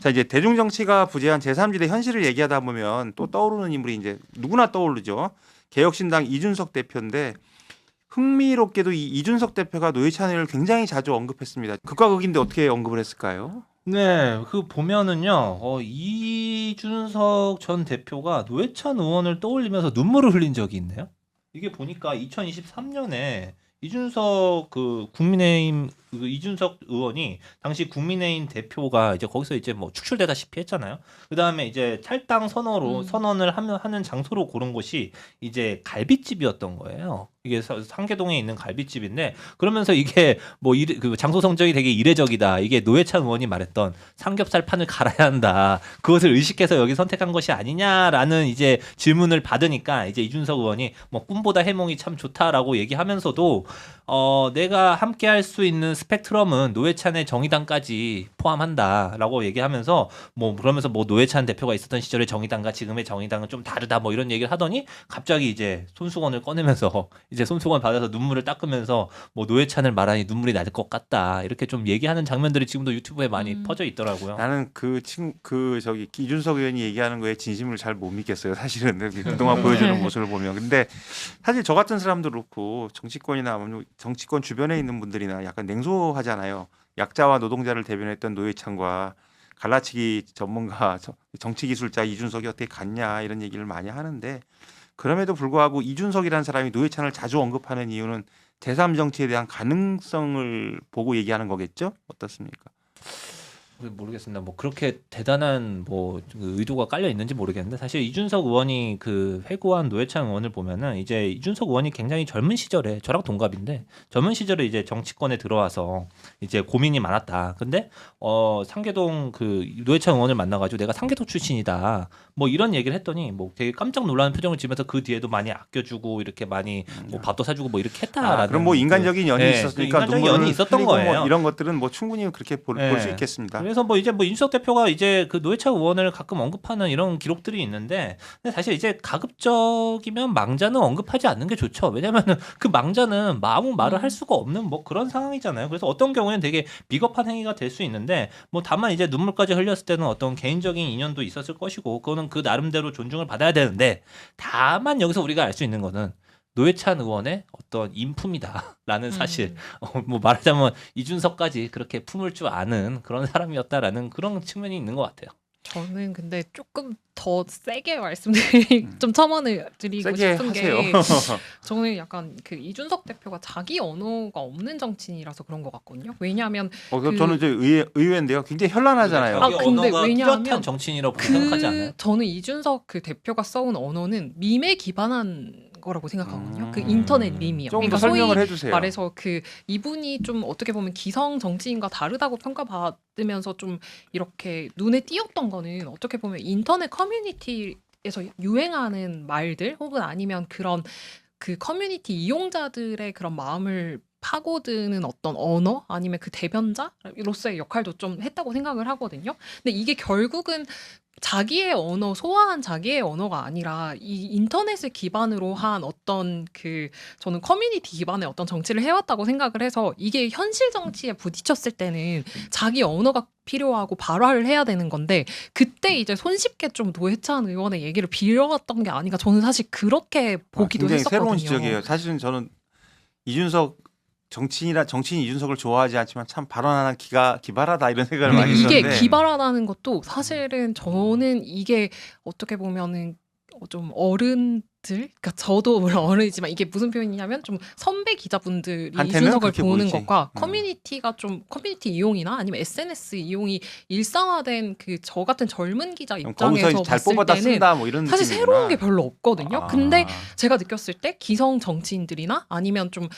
자, 이제 대중 정치가 부재한 제3지대 현실을 얘기하다 보면 또 떠오르는 인물이 이제 누구나 떠오르죠. 개혁신당 이준석 대표인데 흥미롭게도 이 이준석 대표가 노회찬 의원을 굉장히 자주 언급했습니다. 극과 극인데 어떻게 언급을 했을까요? 네, 그 보면은요, 이준석 전 대표가 노회찬 의원을 떠올리면서 눈물을 흘린 적이 있네요. 이게 보니까 2023년에 이준석 국민의힘 이준석 의원이 당시 국민의힘 대표가 이제 거기서 이제 뭐 축출되다시피 했잖아요. 그 다음에 이제 탈당 선언을 하는 장소로 고른 곳이 이제 갈비집이었던 거예요. 이게 상계동에 있는 갈비집인데 그러면서 이게 뭐 장소 선정이 되게 이례적이다. 이게 노회찬 의원이 말했던 삼겹살 판을 갈아야 한다. 그것을 의식해서 여기 선택한 것이 아니냐라는 이제 질문을 받으니까 이제 이준석 의원이 뭐 꿈보다 해몽이 참 좋다라고 얘기하면서도 내가 함께 할 수 있는 스펙트럼은 노회찬의 정의당까지 포함한다라고 얘기하면서 그러면서 노회찬 대표가 있었던 시절의 정의당과 지금의 정의당은 좀 다르다 뭐 이런 얘기를 하더니 갑자기 이제 손수건을 꺼내면서 이제 손수건 받아서 눈물을 닦으면서 노회찬을 말하니 눈물이 날 것 같다 이렇게 좀 얘기하는 장면들이 지금도 유튜브에 많이 퍼져 있더라고요. 나는 이준석 의원이 얘기하는 거에 진심을 잘 못 믿겠어요. 사실은 그동안 보여주는 모습을 보면. 근데 사실 저 같은 사람도 그렇고 정치권이나 정치권 주변에 있는 분들이나 약간 냉소하잖아요. 약자와 노동자를 대변했던 노회찬과 갈라치기 전문가 정치 기술자 이준석이 어떻게 같냐 이런 얘기를 많이 하는데 그럼에도 불구하고 이준석이라는 사람이 노회찬을 자주 언급하는 이유는 제3 정치에 대한 가능성을 보고 얘기하는 거겠죠? 어떻습니까? 모르겠습니다. 그렇게 대단한 의도가 깔려 있는지 모르겠는데 사실 이준석 의원이 회고한 노회찬 의원을 보면은 이제 이준석 의원이 굉장히 젊은 시절에 저랑 동갑인데 젊은 시절에 이제 정치권에 들어와서 이제 고민이 많았다. 근데 상계동 노회찬 의원을 만나가지고 내가 상계동 출신이다. 이런 얘기를 했더니 되게 깜짝 놀라는 표정을 지면서 그 뒤에도 많이 아껴주고 이렇게 많이 밥도 사주고 이렇게 했다라는. 그럼 인간적인 연이 있었으니까 인간적인 연이 있었던 거예요. 이런 것들은 충분히 그렇게 볼 수 있겠습니다. 그래서 이제 이준석 대표가 이제 노회찬 의원을 가끔 언급하는 이런 기록들이 있는데 근데 사실 이제 가급적이면 망자는 언급하지 않는 게 좋죠. 왜냐면은 그 망자는 아무 말을 할 수가 없는 그런 상황이잖아요. 그래서 어떤 경우에는 되게 비겁한 행위가 될 수 있는데 다만 이제 눈물까지 흘렸을 때는 어떤 개인적인 인연도 있었을 것이고 그거는 그 나름대로 존중을 받아야 되는데 다만 여기서 우리가 알 수 있는 거는 노회찬 의원의 어떤 인품이다라는 사실. 말하자면 이준석까지 그렇게 품을 줄 아는 그런 사람이었다라는 그런 측면이 있는 것 같아요. 저는 근데 조금 더 세게 좀 첨언을 드리고 싶은 게 저는 약간 이준석 대표가 자기 언어가 없는 정치인이라서 그런 것 같거든요. 왜냐하면 저는 이제 의외인데요. 굉장히 현란하잖아요. 근데 왜냐하면 뚜렷한 정치인이라고 생각하지 않아요? 저는 이준석 대표가 써온 언어는 밈에 기반한 거라고 생각하거든요. 인터넷 밈이요. 좀 더 설명을 해주세요. 말해서 이분이 좀 어떻게 보면 기성 정치인과 다르다고 평가받으면서 좀 이렇게 눈에 띄었던 거는 어떻게 보면 인터넷 커뮤니티에서 유행하는 말들 혹은 아니면 그런 커뮤니티 이용자들의 그런 마음을 파고드는 어떤 언어 아니면 대변자로서의 역할도 좀 했다고 생각을 하거든요. 근데 이게 결국은 자기의 언어, 소화한 자기의 언어가 아니라 이 인터넷을 기반으로 한 어떤 저는 커뮤니티 기반의 어떤 정치를 해왔다고 생각을 해서 이게 현실 정치에 부딪혔을 때는 자기 언어가 필요하고 발화를 해야 되는 건데 그때 이제 손쉽게 좀 노회찬 의원의 얘기를 빌려왔던 게 아닌가 저는 사실 그렇게 보기도 굉장히 했었거든요. 새로운 지적이에요. 사실은 저는 정치인 이준석을 좋아하지 않지만 참 발언하는 기발하다 이런 생각을 많이 했었는데 이게 기발하다는 것도 사실은 저는 이게 어떻게 보면은 좀 그러니까 저도 물론 어른이지만 이게 무슨 표현이냐면 좀 선배 기자분들이 이준석을 보는 것과 커뮤니티 이용이나 아니면 SNS 이용이 일상화된 저 같은 젊은 기자 입장에서 잘 봤을 뽑아다 때는 쓴다 이런 사실 느낌이구나. 새로운 게 별로 없거든요. 근데 제가 느꼈을 때 기성 정치인들이나 아니면 좀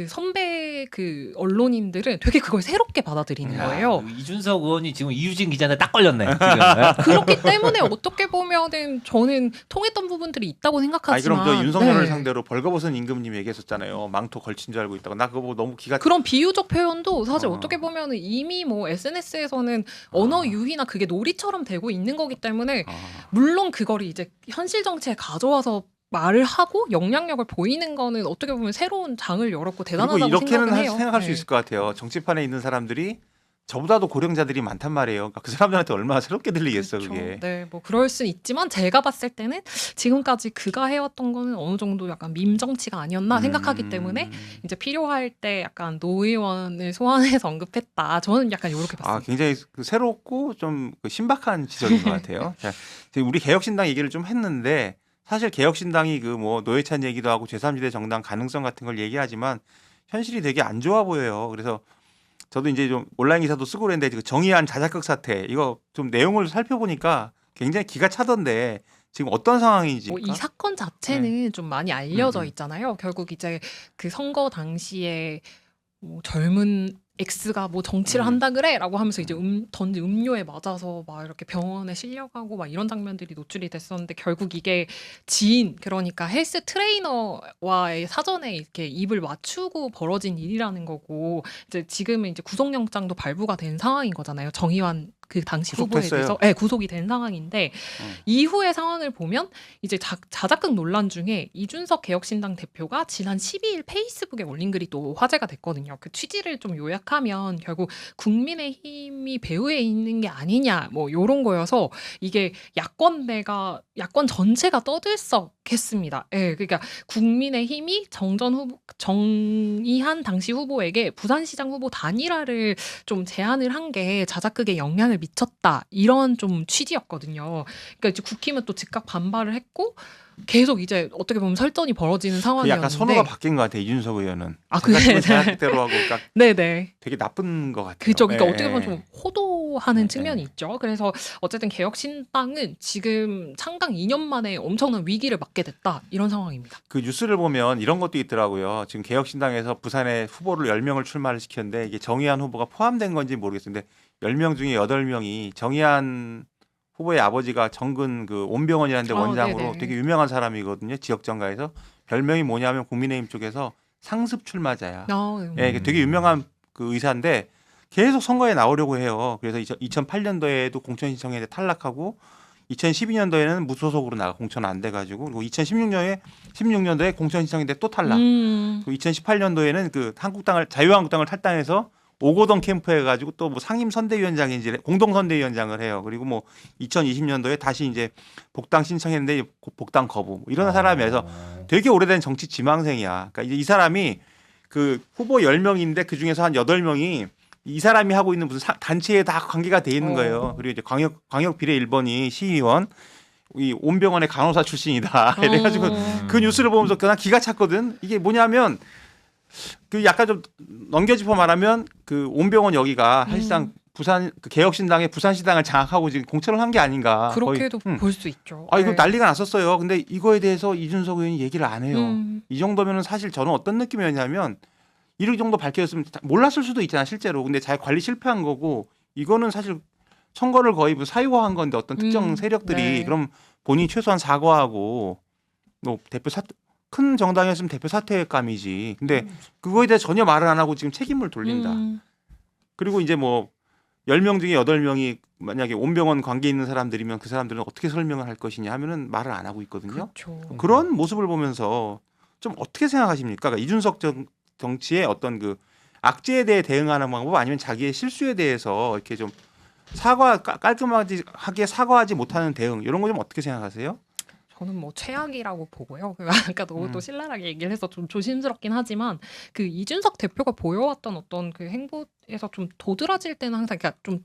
선배 언론인들은 되게 그걸 새롭게 받아들이는 거예요. 이준석 의원이 지금 이유진 기자한테 딱 걸렸네. 지금. 그렇기 때문에 어떻게 보면은 저는 통했던 부분들이 있다고 생각하지만 그럼 저 윤석열을 상대로 벌거벗은 임금님 얘기했었잖아요. 망토 걸친 줄 알고 있다고. 나 그거 너무 그런 비유적 표현도 사실 어떻게 보면은 이미 SNS에서는 언어 유희나 그게 놀이처럼 되고 있는 거기 때문에 물론 그거를 이제 현실 정치에 가져와서 말을 하고 영향력을 보이는 거는 어떻게 보면 새로운 장을 열었고 대단하다고 이렇게는 생각을 해요. 생각할 수 있을 것 같아요. 정치판에 있는 사람들이 저보다도 고령자들이 많단 말이에요. 그러니까 그 사람들한테 얼마나 새롭게 들리겠어 그렇죠. 그게. 네, 뭐 그럴 수 있지만 제가 봤을 때는 지금까지 그가 해왔던 거는 어느 정도 약간 밈 정치가 아니었나 생각하기 때문에 이제 필요할 때 약간 노 의원을 소환해서 언급했다. 저는 약간 이렇게 아, 봤습니다. 굉장히 그 새롭고 좀 그 신박한 지적인 것 같아요. 자, 지금 우리 개혁신당 얘기를 좀 했는데 사실 개혁신당이 그 뭐 노회찬 얘기도 하고 제3지대 정당 가능성 같은 걸 얘기하지만 현실이 되게 안 좋아 보여요. 그래서 저도 이제 좀 온라인 기사도 쓰고 그랬는데 그 정의안 자작극 사태 이거 좀 내용을 살펴보니까 굉장히 기가 차던데 지금 어떤 상황인지. 뭐 이 사건 자체는 좀 많이 알려져 있잖아요. 결국 이제 그 선거 당시에 뭐 젊은 X가 뭐 정치를 한다 그래라고 하면서 이제 던진 음료에 맞아서 막 이렇게 병원에 실려가고 막 이런 장면들이 노출이 됐었는데 결국 이게 지인 그러니까 헬스 트레이너와의 사전에 이렇게 입을 맞추고 벌어진 일이라는 거고 이제 지금은 이제 구속영장도 발부가 된 상황인 거잖아요. 정의완 그 당시 후보에 구속됐어요. 대해서 네, 구속이 된 상황인데 이후의 상황을 보면 이제 자작극 논란 중에 이준석 개혁신당 대표가 지난 12일 페이스북에 올린 글이 또 화제가 됐거든요. 그 취지를 좀 요약하면 결국 국민의힘이 배후에 있는 게 아니냐 뭐 이런 거여서 이게 야권 전체가 떠들썩했습니다. 예, 그러니까 국민의힘이 정의한 당시 후보에게 부산시장 후보 단일화를 좀 제안을 한 게 자작극에 영향을 미쳤다 이런 좀 취지였거든요. 그러니까 이제 국힘은 또 즉각 반발을 했고 계속 이제 어떻게 보면 설전이 벌어지는 그 상황이었는데 약간 선호가 바뀐 것 같아요. 이준석 의원은. 아, 그게 자작극대로 하고 그러니까 네네. 되게 나쁜 것 같아요. 그죠. 그러니까 예, 어떻게 보면 예. 좀 호도하는 네, 측면이 있죠. 그래서 어쨌든 개혁신당은 지금 창당 2년 만에 엄청난 위기를 맞게 됐다 이런 상황입니다. 그 뉴스를 보면 이런 것도 있더라고요. 지금 개혁신당에서 부산에 후보를 10명을 출마를 시켰는데 이게 정의한 후보가 포함된 건지 모르겠는데 10명 중에 8명이 정의한 후보의 아버지가 정근 그 온병원이라는 데 원장으로 네네. 되게 유명한 사람이거든요. 지역 정가에서 별명이 뭐냐면 국민의힘 쪽에서 상습 출마자야. 예, 이게 되게 유명한 그 의사인데 계속 선거에 나오려고 해요. 그래서 2008년도에도 공천 신청에 탈락하고 2012년도에는 무소속으로 나가 공천 안 돼가지고 그리고 2016년도에 공천 신청인데 또 탈락. 그리고 2018년도에는 그 자유한국당을 탈당해서 오고동 캠프에 가지고 또 뭐 상임 선대위원장인지 공동 선대위원장을 해요. 그리고 뭐 2020년도에 다시 이제 복당 신청했는데 복당 거부. 뭐 이런 사람이라서 되게 오래된 정치 지망생이야. 그러니까 이제 이 사람이 그 후보 10명인데 그 중에서 한 8명이 이 사람이 하고 있는 무슨 단체에 다 관계가 돼 있는 거예요. 그리고 이제 광역 비례 1번이 시의원 이 온병원의 간호사 출신이다. 이래가지고 그 뉴스를 보면서 그냥 기가 찼거든. 이게 뭐냐면 그 약간 좀 넘겨짚어 말하면 그 온병원 여기가 사실상 부산 그 개혁신당의 부산시당을 장악하고 지금 공천을 한 게 아닌가. 그렇게도 볼 수 있죠. 아 이거 네. 난리가 났었어요. 근데 이거에 대해서 이준석 의원이 얘기를 안 해요. 이 정도면은 사실 저는 어떤 느낌이었냐면 이럴 정도 밝혀졌으면 몰랐을 수도 있잖아 실제로. 근데 잘 관리 실패한 거고 이거는 사실 선거를 거의 뭐 사유화한 건데 어떤 특정 세력들이 네. 그럼 본인이 최소한 사과하고 뭐 큰 정당이었으면 대표 사퇴감이지. 근데 그거에 대해 전혀 말을 안 하고 지금 책임을 돌린다. 그리고 이제 뭐 10명 중에 8명이 만약에 온병원 관계 있는 사람들이면 그 사람들은 어떻게 설명을 할 것이냐 하면은 말을 안 하고 있거든요. 그렇죠. 그런 모습을 보면서 좀 어떻게 생각하십니까? 그러니까 이준석 정치의 어떤 그 악재에 대해 대응하는 방법 아니면 자기의 실수에 대해서 이렇게 좀 깔끔하게 사과하지 못하는 대응 이런 거 좀 어떻게 생각하세요? 저는 뭐 최악이라고 보고요. 아까 너무 또 신랄하게 얘기를 해서 좀 조심스럽긴 하지만 그 이준석 대표가 보여왔던 어떤 그 행보에서 좀 도드라질 때는 항상 그러니까 좀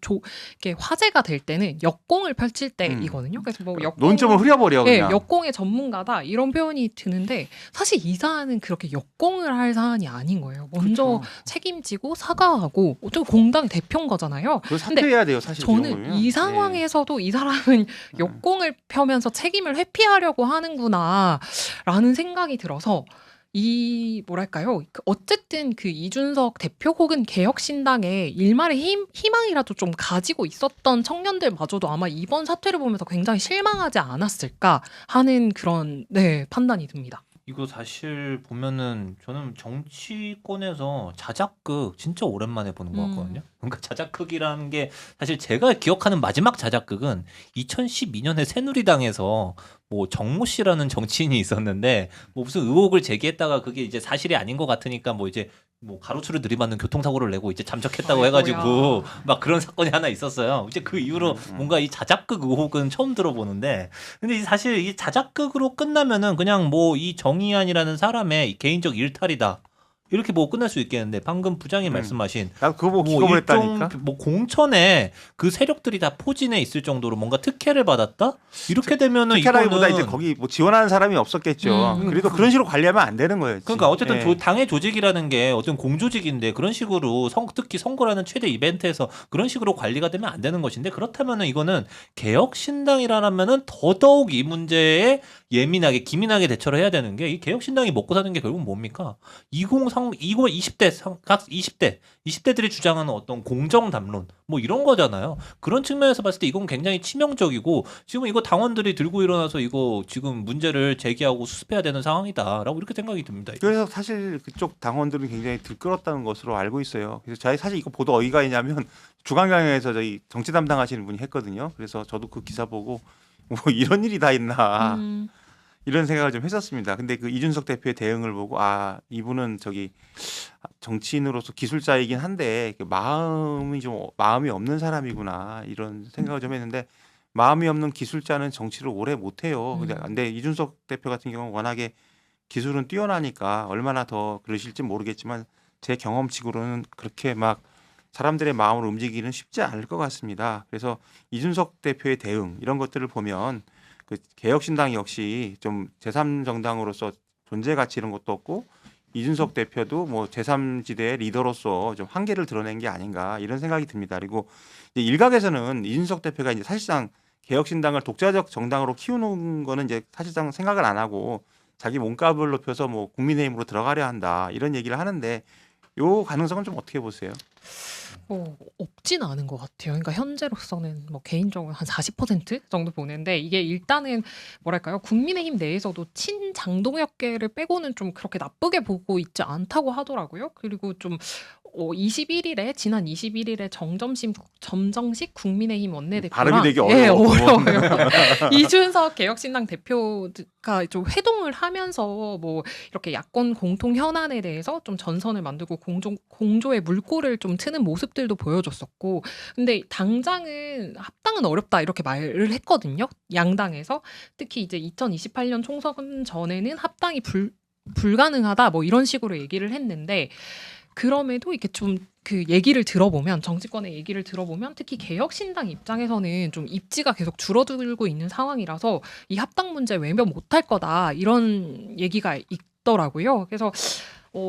이렇게 화제가 될 때는 역공을 펼칠 때이거든요. 그래서 뭐 논점을 흐려버려 네, 그냥. 역공의 전문가다 이런 표현이 드는데 사실 이 사안은 그렇게 역공을 할 사안이 아닌 거예요. 먼저 그렇죠. 책임지고 책임지고 사과하고 어차피 공당 대표인 거잖아요. 그거 사퇴해야 돼요 사실. 저는 이 상황에서도 이 사람은 역공을 펴면서 책임을 회피하려고 하는구나라는 생각이 들어서 이 뭐랄까요? 어쨌든 그 이준석 대표 혹은 개혁신당의 일말의 희망이라도 좀 가지고 있었던 청년들마저도 아마 이번 사태를 보면서 굉장히 실망하지 않았을까 하는 그런 판단이 듭니다. 이거 사실 보면은 저는 정치권에서 자작극 진짜 오랜만에 보는 것 같거든요. 그러니까 자작극이라는 게 사실 제가 기억하는 마지막 자작극은 2012년에 새누리당에서 뭐 정모 씨라는 정치인이 있었는데 뭐 무슨 의혹을 제기했다가 그게 이제 사실이 아닌 것 같으니까 뭐 이제 뭐 가로수를 들이받는 교통사고를 내고 이제 잠적했다고 해가지고 아이고야. 막 그런 사건이 하나 있었어요. 이제 그 이후로 뭔가 이 자작극 의혹은 처음 들어보는데 근데 사실 이 자작극으로 끝나면은 그냥 뭐 이 정의안이라는 사람의 개인적 일탈이다. 이렇게 뭐 끝날 수 있겠는데 방금 부장이 말씀하신 나 그거 보고 뭐 기겁을 일종 했다니까. 뭐 공천에 그 세력들이 다 포진해 있을 정도로 뭔가 특혜를 받았다? 이렇게 되면은 특혜라기보다 이거는 이제 거기 뭐 지원하는 사람이 없었겠죠. 그래도 그런 식으로 관리하면 안 되는 거였지. 그러니까 어쨌든 예. 당의 조직이라는 게 어떤 공조직인데 그런 식으로 특히 선거라는 최대 이벤트에서 그런 식으로 관리가 되면 안 되는 것인데 그렇다면은 이거는 개혁신당이라면은 더더욱 이 문제에 예민하게 기민하게 대처를 해야 되는 게 이 개혁신당이 먹고 사는 게 결국 뭡니까? 20대들이 주장하는 어떤 공정 담론 뭐 이런 거잖아요. 그런 측면에서 봤을 때 이건 굉장히 치명적이고 지금 이거 당원들이 들고 일어나서 이거 지금 문제를 제기하고 수습해야 되는 상황이다라고 이렇게 생각이 듭니다. 그래서 사실 그쪽 당원들은 굉장히 들끓었다는 것으로 알고 있어요. 그래서 저희 사실 이거 보도 어디가 있냐면 중앙경에서 저희 정치 담당하시는 분이 했거든요. 그래서 저도 그 기사 보고 뭐 이런 일이 다 있나 이런 생각을 좀 했었습니다. 근데 그 이준석 대표의 대응을 보고 아 이분은 저기 정치인으로서 기술자이긴 한데 마음이 없는 사람이구나 이런 생각을 좀 했는데 마음이 없는 기술자는 정치를 오래 못 해요. 근데 이준석 대표 같은 경우는 워낙에 기술은 뛰어나니까 얼마나 더 그러실지 모르겠지만 제 경험치고는 그렇게 막 사람들의 마음을 움직이기는 쉽지 않을 것 같습니다. 그래서 이준석 대표의 대응 이런 것들을 보면 그 개혁신당 역시 좀 제3정당으로서 존재 가치 이런 것도 없고 이준석 대표도 뭐 제3지대의 리더로서 좀 한계를 드러낸 게 아닌가 이런 생각이 듭니다. 그리고 이제 일각에서는 이준석 대표가 이제 사실상 개혁신당을 독자적 정당으로 키우는 거는 이제 사실상 생각을 안 하고 자기 몸값을 높여서 뭐 국민의힘으로 들어가려 한다 이런 얘기를 하는데 요 가능성은 좀 어떻게 보세요? 없진 않은 것 같아요. 그러니까 현재로서는 뭐 개인적으로 한 40% 정도 보는데 이게 일단은 뭐랄까요? 국민의힘 내에서도 친장동혁계를 빼고는 좀 그렇게 나쁘게 보고 있지 않다고 하더라고요. 그리고 좀 21일에 지난 21일에 점정식 국민의힘 원내대표랑 발음이 되게 예, 어려워. 어려워요. 이준석 개혁신당 대표가 좀 회동을 하면서 뭐 이렇게 야권 공통 현안에 대해서 좀 전선을 만들고 공조의 물꼬를 좀 트는 모습들도 보여줬었고, 근데 당장은 합당은 어렵다 이렇게 말을 했거든요. 양당에서 특히 이제 2028년 총선 전에는 합당이 불가능하다 뭐 이런 식으로 얘기를 했는데. 그럼에도 이렇게 좀 그 얘기를 들어보면 정치권의 얘기를 들어보면 특히 개혁신당 입장에서는 좀 입지가 계속 줄어들고 있는 상황이라서 이 합당 문제 외면 못할 거다 이런 얘기가 있더라고요. 그래서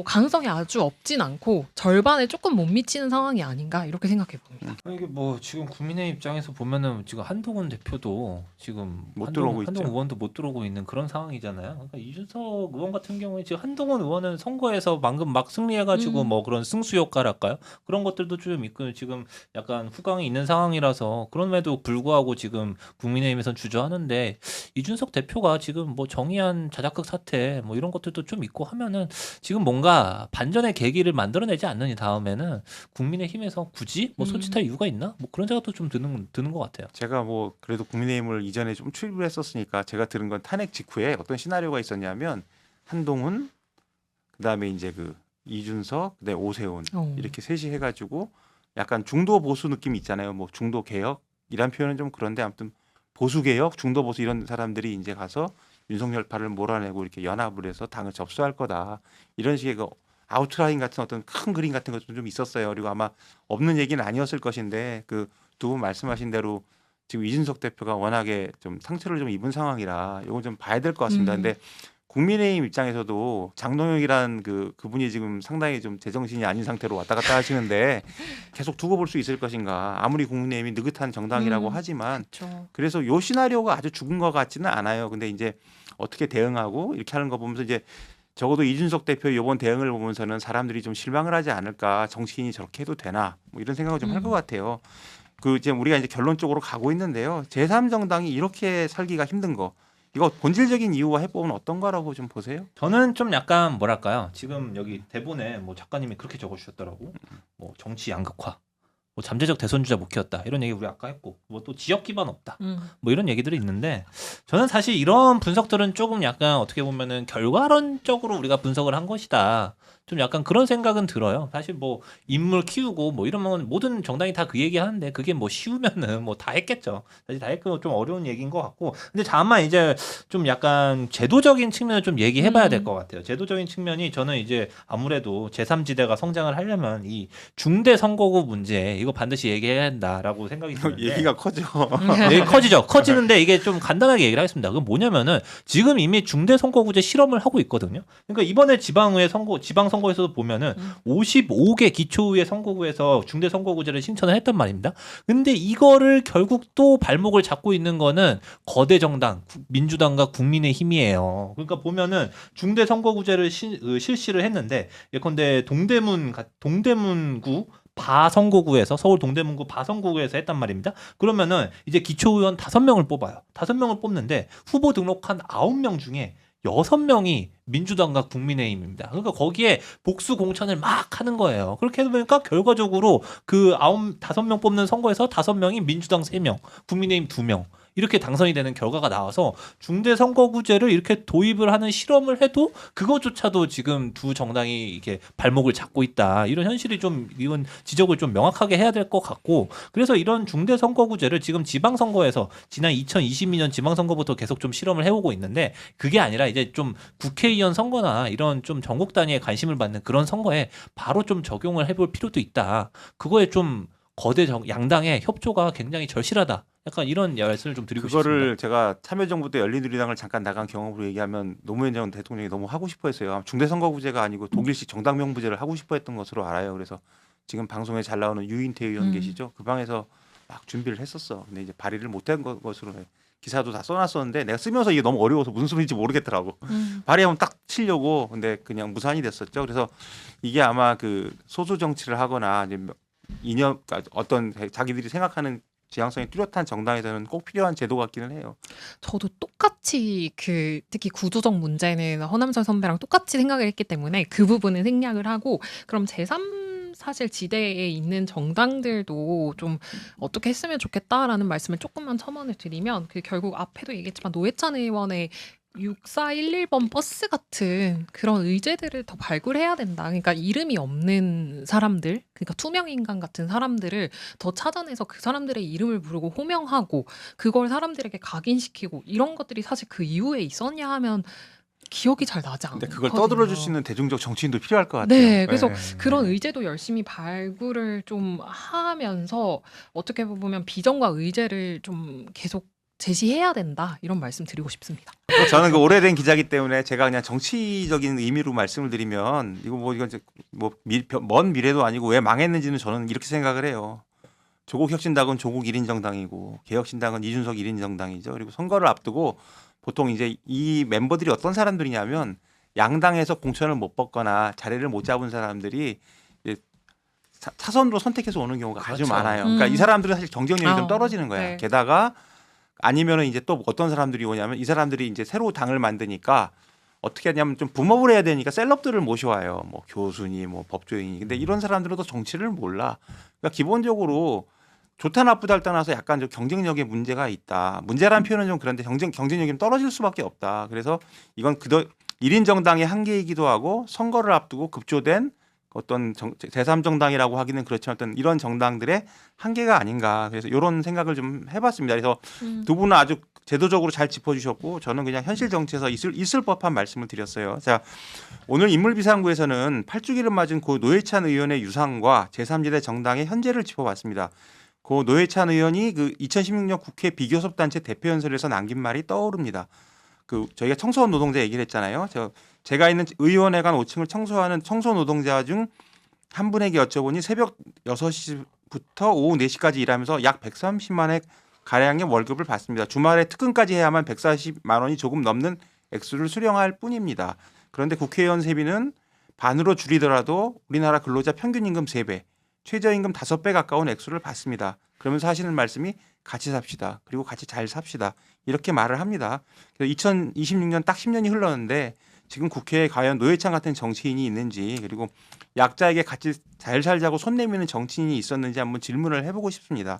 가능성이 아주 없진 않고 절반에 조금 못 미치는 상황이 아닌가 이렇게 생각해 봅니다. 이게 뭐 지금 국민의 입장에서 보면은 지금 한동훈 대표도 지금 못 들어오고 한동훈 있죠. 의원도 못 들어오고 있는 그런 상황이잖아요. 그러니까 이준석 의원 같은 경우에 지금 한동훈 의원은 선거에서 방금 막 승리해가지고 뭐 그런 승수 효과랄까요? 그런 것들도 좀 있고 지금 약간 후광이 있는 상황이라서 그럼에도 불구하고 지금 국민의힘에선 주저하는데 이준석 대표가 지금 뭐 정의한 자작극 사태 뭐 이런 것들도 좀 있고 하면은 지금 뭔가 반전의 계기를 만들어내지 않는 이 다음에는 국민의힘에서 굳이 뭐 손짓할 이유가 있나? 뭐 그런 생각도 좀 드는 것 같아요. 제가 뭐 그래도 국민의힘을 이전에 좀 출입을 했었으니까 제가 들은 건 탄핵 직후에 어떤 시나리오가 있었냐면 한동훈 그다음에 이제 그 이준석 그다음에 오세훈 이렇게 셋이 해가지고 약간 중도 보수 느낌이 있잖아요. 뭐 중도 개혁이란 표현은 좀 그런데 아무튼 보수 개혁, 중도 보수 이런 사람들이 이제 가서 윤석열파를 몰아내고 이렇게 연합을 해서 당을 접수할 거다 이런 식의 그 아웃라인 같은 어떤 큰 그림 같은 것도 좀 있었어요. 그리고 아마 없는 얘기는 아니었을 것인데 그 두 분 말씀하신 대로 지금 이준석 대표가 워낙에 좀 상처를 좀 입은 상황이라 이거 좀 봐야 될 것 같습니다. 근데 국민의힘 입장에서도 장동혁이란 그분이 지금 상당히 좀 제정신이 아닌 상태로 왔다 갔다 하시는데 계속 두고 볼 수 있을 것인가. 아무리 국민의힘이 느긋한 정당이라고 하지만 그렇죠. 그래서 요 시나리오가 아주 죽은 것 같지는 않아요. 근데 이제 어떻게 대응하고 이렇게 하는 거 보면서 이제 적어도 이준석 대표 이번 대응을 보면서는 사람들이 좀 실망을 하지 않을까. 정치인이 저렇게 해도 되나 뭐 이런 생각을 좀 할 것 같아요. 그 이제 우리가 이제 결론적으로 가고 있는데요. 제3정당이 이렇게 살기가 힘든 거. 이거 본질적인 이유와 해법은 어떤 거라고 좀 보세요? 저는 좀 약간 뭐랄까요. 지금 여기 대본에 뭐 작가님이 그렇게 적어주셨더라고. 뭐 정치 양극화, 뭐 잠재적 대선 주자 못 키웠다 이런 얘기 우리 아까 했고 뭐 또 지역 기반 없다 뭐 이런 얘기들이 있는데 저는 사실 이런 분석들은 조금 약간 어떻게 보면은 결과론적으로 우리가 분석을 한 것이다. 좀 약간 그런 생각은 들어요. 사실 뭐 인물 키우고 뭐 이러면 모든 정당이 다 그 얘기 하는데 그게 뭐 쉬우면은 뭐 다 했겠죠. 사실 다 했고 좀 어려운 얘기인 것 같고. 근데 다만 이제 좀 약간 제도적인 측면을 좀 얘기해봐야 될 것 같아요. 제도적인 측면이 저는 이제 아무래도 제3지대가 성장을 하려면 이 중대 선거구 문제 이거 반드시 얘기해야 한다라고 생각이 드는데 얘기가 커져. 네, 커지죠. 커지는데 이게 좀 간단하게 얘기를 하겠습니다. 그건 뭐냐면은 지금 이미 중대 선거구제 실험을 하고 있거든요. 그러니까 이번에 지방 선거에서도 보면은 55개 기초의회 선거구에서 중대 선거구제를 신청을 했단 말입니다. 근데 이거를 결국 또 발목을 잡고 있는 거는 거대 정당 민주당과 국민의힘이에요. 그러니까 보면은 중대 선거구제를 실시를 했는데 예컨대 동대문구 바선거구에서 서울 동대문구 바선거구에서 했단 말입니다. 그러면은 이제 기초의원 5명을 뽑아요. 5명을 뽑는데 후보 등록한 9명 중에 6명이 민주당과 국민의힘입니다. 그러니까 거기에 복수 공천을 막 하는 거예요. 그렇게 해보니까 결과적으로 그 5명 뽑는 선거에서 5명이 민주당 3명, 국민의힘 2명. 이렇게 당선이 되는 결과가 나와서 중대 선거구제를 이렇게 도입을 하는 실험을 해도 그것조차도 지금 두 정당이 이렇게 발목을 잡고 있다. 이런 현실이 좀 이건 지적을 좀 명확하게 해야 될 것 같고 그래서 이런 중대 선거구제를 지금 지방선거에서 지난 2022년 지방선거부터 계속 좀 실험을 해오고 있는데 그게 아니라 이제 좀 국회의원 선거나 이런 좀 전국 단위의 관심을 받는 그런 선거에 바로 좀 적용을 해볼 필요도 있다. 그거에 좀 거대 양당의 협조가 굉장히 절실하다. 약간 이런 말씀을 좀 드리고 그거를 싶습니다. 제가 참여정부 때 열린우리당을 잠깐 나간 경험으로 얘기하면 노무현 전 대통령이 너무 하고 싶어했어요. 중대선거구제가 아니고 독일식 정당명부제를 하고 싶어했던 것으로 알아요. 그래서 지금 방송에 잘 나오는 유인태 의원 계시죠? 그 방에서 막 준비를 했었어. 근데 이제 발의를 못한 것으로 기사도 다 써놨었는데 내가 쓰면서 이게 너무 어려워서 무슨 소리인지 모르겠더라고. 발의하면 딱 치려고 근데 그냥 무산이 됐었죠. 그래서 이게 아마 그 소수 정치를 하거나 이제 이념 어떤 자기들이 생각하는 지향성이 뚜렷한 정당에서는 꼭 필요한 제도 같기는 해요. 저도 똑같이 특히 구조적 문제는 허남선 선배랑 똑같이 생각을 했기 때문에 그 부분은 생략을 하고 그럼 제3 사실 지대에 있는 정당들도 좀 어떻게 했으면 좋겠다라는 말씀을 조금만 첨언을 드리면 결국 앞에도 얘기했지만 노회찬 의원의 6411번 버스 같은 그런 의제들을 더 발굴해야 된다. 그러니까 이름이 없는 사람들, 그러니까 투명 인간 같은 사람들을 더 찾아내서 그 사람들의 이름을 부르고 호명하고 그걸 사람들에게 각인시키고 이런 것들이 사실 그 이후에 있었냐 하면 기억이 잘 나지 않거든요. 근데 그걸 떠들어줄 수 있는 대중적 정치인도 필요할 것 같아요. 네, 그래서 그런 의제도 열심히 발굴을 좀 하면서 어떻게 보면 비전과 의제를 좀 계속 제시해야 된다 이런 말씀 드리고 싶습니다. 저는 그 오래된 기자기 때문에 제가 그냥 정치적인 의미로 말씀을 드리면 이건 이제 먼 미래도 아니고 왜 망했는지는 저는 이렇게 생각을 해요. 조국혁신당은 조국 1인 정당이고 개혁신당은 이준석 1인 정당이죠. 그리고 선거를 앞두고 보통 이제 이 멤버들이 어떤 사람들이냐면 양당에서 공천을 못 받거나 자리를 못 잡은 사람들이 이제 차선으로 선택해서 오는 경우가 아주 그렇죠. 많아요. 그러니까 이 사람들은 사실 경쟁력이 좀 떨어지는 거야. 네. 게다가 아니면은 이제 또 어떤 사람들이 오냐면 이 사람들이 이제 새로 당을 만드니까 어떻게 하냐면 좀 붐업을 해야 되니까 셀럽들을 모셔와요. 뭐 교수니 뭐 법조인이. 근데 이런 사람들은 또 정치를 몰라. 그러니까 기본적으로 좋다 나쁘다를 떠나서 약간 좀 경쟁력에 문제가 있다. 문제라는 표현은 좀 그런데 경쟁력이 좀 떨어질 수밖에 없다. 그래서 이건 1인 정당의 한계이기도 하고 선거를 앞두고 급조된 어떤 제3정당이라고 하기는 그렇지만 어떤 이런 정당들의 한계가 아닌가. 그래서 이런 생각을 좀 해봤습니다. 그래서 두 분은 아주 제도적으로 잘 짚어주셨고 저는 그냥 현실 정치에서 있을 법한 말씀을 드렸어요. 자, 오늘 인물비상구에서는 8주기를 맞은 고 노회찬 의원의 유상과 제3지대 정당의 현재를 짚어봤습니다. 고 노회찬 의원이 그 2016년 국회 비교섭단체 대표연설에서 남긴 말이 떠오릅니다. 저희가 청소년 노동자 얘기를 했잖아요. 제가 있는 의원회관 5층을 청소하는 청소 노동자 중 한 분에게 여쭤보니 새벽 6시부터 오후 4시까지 일하면서 약 130만 원 가량의 월급을 받습니다. 주말에 특근까지 해야만 140만 원이 조금 넘는 액수를 수령할 뿐입니다. 그런데 국회의원 세비는 반으로 줄이더라도 우리나라 근로자 평균 임금 3배, 최저임금 5배 가까운 액수를 받습니다. 그러면서 하시는 말씀이 같이 삽시다. 그리고 같이 잘 삽시다. 이렇게 말을 합니다. 2026년 딱 10년이 흘렀는데 지금 국회에 과연 노회찬 같은 정치인이 있는지 그리고 약자에게 같이 잘 살자고 손 내미는 정치인이 있었는지 한번 질문을 해보고 싶습니다.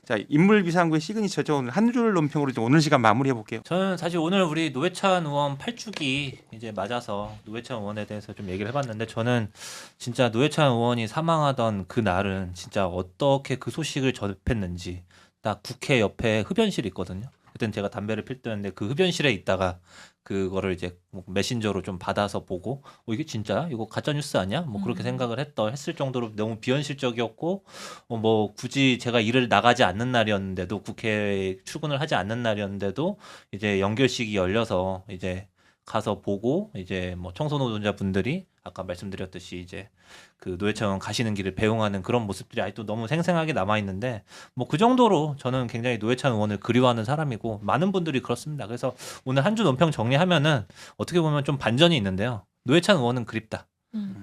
자, 인물 비상구의 시그니처죠. 오늘 한 줄 논평으로 좀 오늘 시간 마무리해 볼게요. 저는 사실 오늘 우리 노회찬 의원 8주기 이제 맞아서 노회찬 의원에 대해서 좀 얘기를 해봤는데 저는 진짜 노회찬 의원이 사망하던 그 날은 진짜 어떻게 그 소식을 접했는지 딱 국회 옆에 흡연실이 있거든요. 그때는 제가 담배를 필 때였는데 그 흡연실에 있다가 그거를 이제 뭐 메신저로 좀 받아서 보고 이게 진짜야? 이거 가짜 뉴스 아니야? 뭐 그렇게 생각을 했을 정도로 너무 비현실적이었고 뭐 굳이 제가 일을 나가지 않는 날이었는데도 국회에 출근을 하지 않는 날이었는데도 이제 연결식이 열려서 이제 가서 보고 이제 뭐 청소노동자분들이 아까 말씀드렸듯이 이제 그 노회찬 의원 가시는 길을 배웅하는 그런 모습들이 아직도 너무 생생하게 남아 있는데 뭐 그 정도로 저는 굉장히 노회찬 의원을 그리워하는 사람이고 많은 분들이 그렇습니다. 그래서 오늘 한 주 논평 정리하면은 어떻게 보면 좀 반전이 있는데요. 노회찬 의원은 그립다.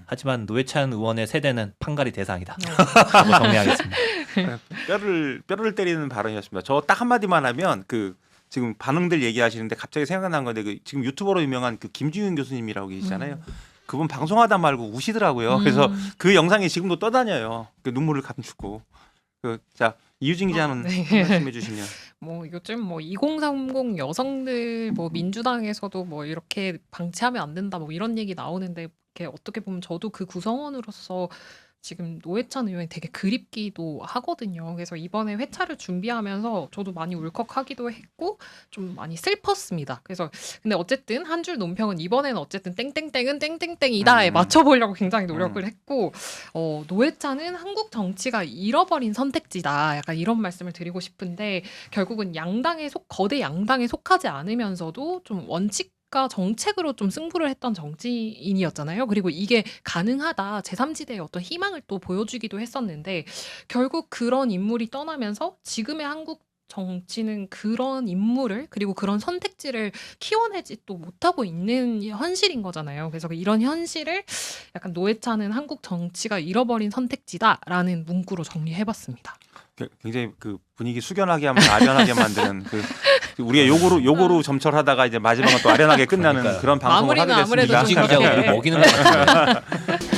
하지만 노회찬 의원의 세대는 판가리 대상이다. 라고 정리하겠습니다. 뼈를 때리는 발언이었습니다. 저 딱 한마디만 하면 그 지금 반응들 얘기하시는데 갑자기 생각난 건데 그 지금 유튜버로 유명한 그 김지윤 교수님이라고 계시잖아요. 그분 방송하다 말고 우시더라고요. 그래서 그 영상이 지금도 떠다녀요. 그 눈물을 감추고. 자, 이유진 기자는 네. 말씀해 주시면. 뭐 요즘 뭐 2030 여성들 뭐 민주당에서도 뭐 이렇게 방치하면 안 된다 뭐 이런 얘기 나오는데 이렇게 어떻게 보면 저도 그 구성원으로서 지금 노회찬 의원이 되게 그립기도 하거든요. 그래서 이번에 회차를 준비하면서 저도 많이 울컥하기도 했고 좀 많이 슬펐습니다. 그래서 근데 어쨌든 한 줄 논평은 이번에는 어쨌든 땡땡땡은 땡땡땡이다에 맞춰보려고 굉장히 노력을 했고 노회찬은 한국 정치가 잃어버린 선택지다. 약간 이런 말씀을 드리고 싶은데 결국은 거대 양당에 속하지 않으면서도 좀 원칙과 정책으로 좀 승부를 했던 정치인이었잖아요. 그리고 이게 가능하다. 제3지대의 어떤 희망을 또 보여주기도 했었는데 결국 그런 인물이 떠나면서 지금의 한국 정치는 그런 인물을 그리고 그런 선택지를 키워내지 또 못하고 있는 현실인 거잖아요. 그래서 이런 현실을 약간 노회찬은 한국 정치가 잃어버린 선택지다라는 문구로 정리해봤습니다. 굉장히 그 분위기 숙연하게 하면 아련하게 만드는 그 우리가 요거로 점철하다가 이제 마지막은 또 아련하게 끝나는 그러니까요. 그런 방송을 하게 마무리는 아무래도 됐습니다. 이진 기자가 우리 먹이는 것 같은데.